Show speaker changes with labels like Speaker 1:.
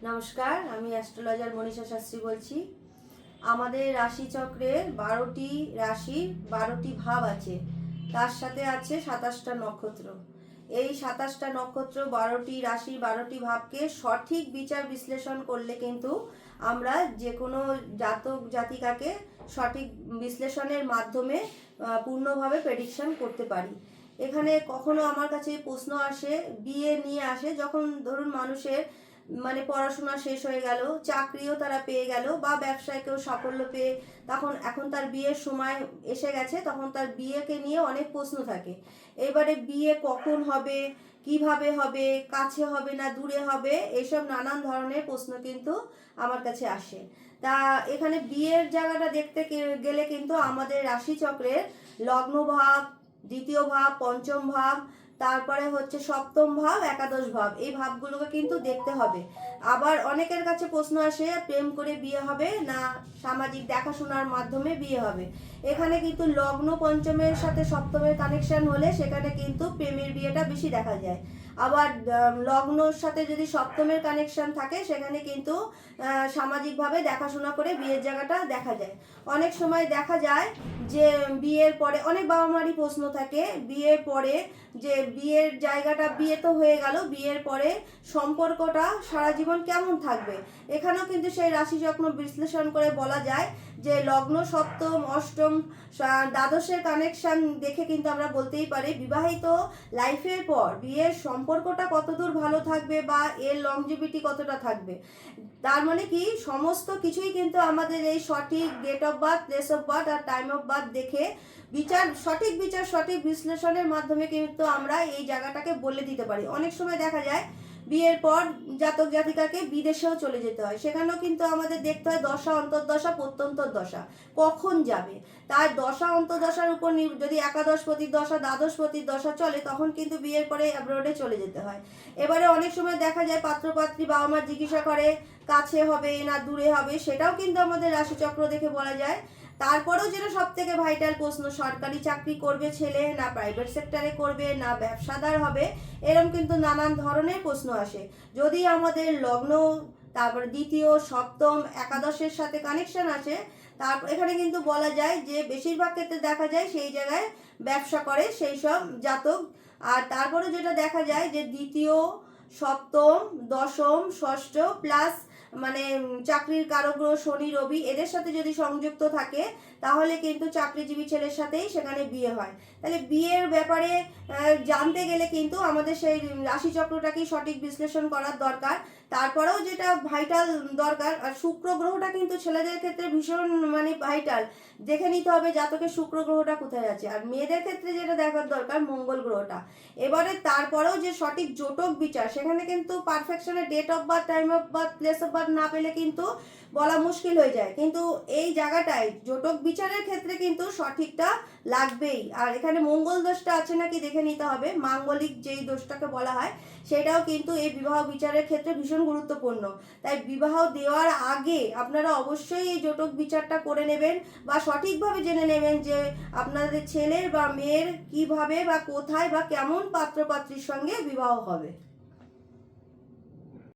Speaker 1: নমস্কার, আমি অ্যাস্ট্রোলজার মনীষা শাস্ত্রী বলছি। আমাদের রাশিচক্রে 12টি রাশির 12টি ভাব আছে, তার সাথে আছে 27টা নক্ষত্র। এই 27টা নক্ষত্র 12টি রাশির 12টি ভাবকে সঠিক বিচার বিশ্লেষণ করলে কিন্তু আমরা যে কোনো জাতক জাতিকাকে সঠিক বিশ্লেষণের মাধ্যমে পূর্ণভাবে প্রেডিকশন করতে পারি। এখানে কখনো আমার কাছে প্রশ্ন আসে, বিয়ে নিয়ে আসে, যখন ধরুন মানুষের পড়াশোনা শেষ হয়ে গেল, চাকরিও তারা পেয়ে গেল, বা ব্যবসায় কেউ সাফল্য পেয়ে এখন তার বিয়ের সময় এসে গেছে, তখন তার বিয়েকে নিয়ে অনেক প্রশ্ন থাকে। এবারে বিয়ে কখন হবে, কিভাবে হবে, কাছে হবে না দূরে হবে, এইসব নানান ধরনের প্রশ্ন কিন্তু আমার কাছে আসে। তা এখানে বিয়ের জায়গাটা দেখতে গেলে কিন্তু আমাদের রাশিচক্রের লগ্ন ভাব, দ্বিতীয় ভাব, পঞ্চম ভাব, তারপরে হচ্ছে সপ্তম ভাব, একাদশ ভাব, এই ভাবগুলোকে কিন্তু দেখতে হবে। আবার অনেকের কাছে প্রশ্ন আসে, প্রেম করে বিয়ে হবে না সামাজিক দেখাশোনার মাধ্যমে বিয়ে হবে। এখানে কিন্তু লগ্ন পঞ্চমের সাথে সপ্তমের কানেকশন হলে সেখানে কিন্তু প্রেমের বিয়েটা বেশি দেখা যায়। আবার লগ্নর সাথে যদি সপ্তমের কানেকশন থাকে সেখানে কিন্তু সামাজিকভাবে দেখাশোনা করে বিয়ের জায়গাটা দেখা যায়। অনেক সময় দেখা যায় যে বিয়ের পরে অনেক বাবা মারই প্রশ্ন থাকে, বিয়ের পরে যে বিয়ের জায়গাটা, বিয়ে তো হয়ে গেল, বিয়ের পরে সম্পর্কটা সারা জীবন কেমন থাকবে। এখানেও কিন্তু সেই রাশিচক্র বিশ্লেষণ করে বলা যায় যে লগ্ন সপ্তম, অষ্টম, দ্বাদশের কানেকশন দেখে কিন্তু আমরা বলতেই পারি বিবাহিত লাইফের পর বিয়ের সম্পর্কটা কতদূর ভালো থাকবে বা এর লংজিভিটি কতটা থাকবে। তার মানে কি, সমস্ত কিছুই কিন্তু আমাদের এই সঠিক date of birth, place of birth আর টাইম অফ বার্থ দেখে সঠিক বিচার, সঠিক বিশ্লেষণের মাধ্যমে কিন্তু আমরা এই জায়গাটাকে বলে দিতে পারি। অনেক সময় দেখা যায় বিয়ের পর জাতক জাতিকাকে বিদেশেও চলে যেতে হয়, সেখানেও কিন্তু আমাদের দেখতে হয় দশা, অন্তর্দশা, প্রত্যন্তর দশা কখন যাবে। তার দশা অন্তর্দশার উপর যদি একাদশপতির দশা, দ্বাদশপতির দশা চলে, তখন কিন্তু বিয়ের পরে অ্যাব্রোডে চলে যেতে হয়। এবারে অনেক সময় দেখা যায় পাত্রপাত্রী বাবা মা জিজ্ঞাসা করে কাছে হবে না দূরে হবে, সেটাও কিন্তু আমাদের রাশিচক্র দেখে বলা যায়। তারপরেও যেটা সব থেকে ভাইটাল প্রশ্ন, সরকারি চাকরি করবে ছেলে না প্রাইভেট সেক্টরে করবে না ব্যবসাদার হবে, এরকম কিন্তু নানান ধরনের প্রশ্ন আসে। যদি আমাদের লগ্ন, তারপর দ্বিতীয়, সপ্তম, একাদশের সাথে কানেকশন আছে, তারপর এখানে কিন্তু বলা যায় যে বেশিরভাগ ক্ষেত্রে দেখা যায় সেই জায়গায় ব্যবসা করে সেই সব জাতক। আর তারপরে যেটা দেখা যায় যে দ্বিতীয়, সপ্তম, দশম, ষষ্ঠ প্লাস চাকরির কারক গ্রহ শনি রবি এদের সাথে যদি সংযুক্ত থাকে, তাহলে কিন্তু চাকরিজীবী ছেলের সাথেই সেখানে বিয়ে হয়। তাহলে বিয়ের ব্যাপারে জানতে গেলে কিন্তু আমাদের সেই রাশিচক্রটাকেই সঠিক বিশ্লেষণ করার দরকার। তারপরেও যেটা ভাইটাল দরকার, আর শুক্র গ্রহটা কিন্তু ছেলেদের ক্ষেত্রে ভীষণ ভাইটাল, দেখে নিতে হবে জাতকের শুক্র গ্রহটা কোথায় আছে। আর মেয়েদের ক্ষেত্রে যেটা দেখার দরকার মঙ্গল গ্রহটা। এবারে তারপরেও যে সঠিক জোটক বিচার, সেখানে কিন্তু পারফেকশনের date of birth, time of birth, place of birth না পেলে কিন্তু বলা মুশকিল হয়ে যায়। কিন্তু এই জায়গাটায় জোটক বিচারের ক্ষেত্রে কিন্তু সঠিকটা লাগবেই। আর এখানে মঙ্গল দোষটা আছে নাকি দেখে নিতে হবে, মাঙ্গলিক যেই দোষটাকে বলা হয় সেটাও কিন্তু এই বিবাহ বিচারের ক্ষেত্রে ভীষণ গুরুত্বপূর্ণ। তাই বিবাহ দেওয়ার আগে আপনারা অবশ্যই এই জোটক বিচারটা করে নেবেন বা সঠিকভাবে জেনে নেবেন যে আপনাদের ছেলের বা মেয়ের কিভাবে বা কোথায় বা কেমন পাত্রপাত্রীর সঙ্গে বিবাহ হবে।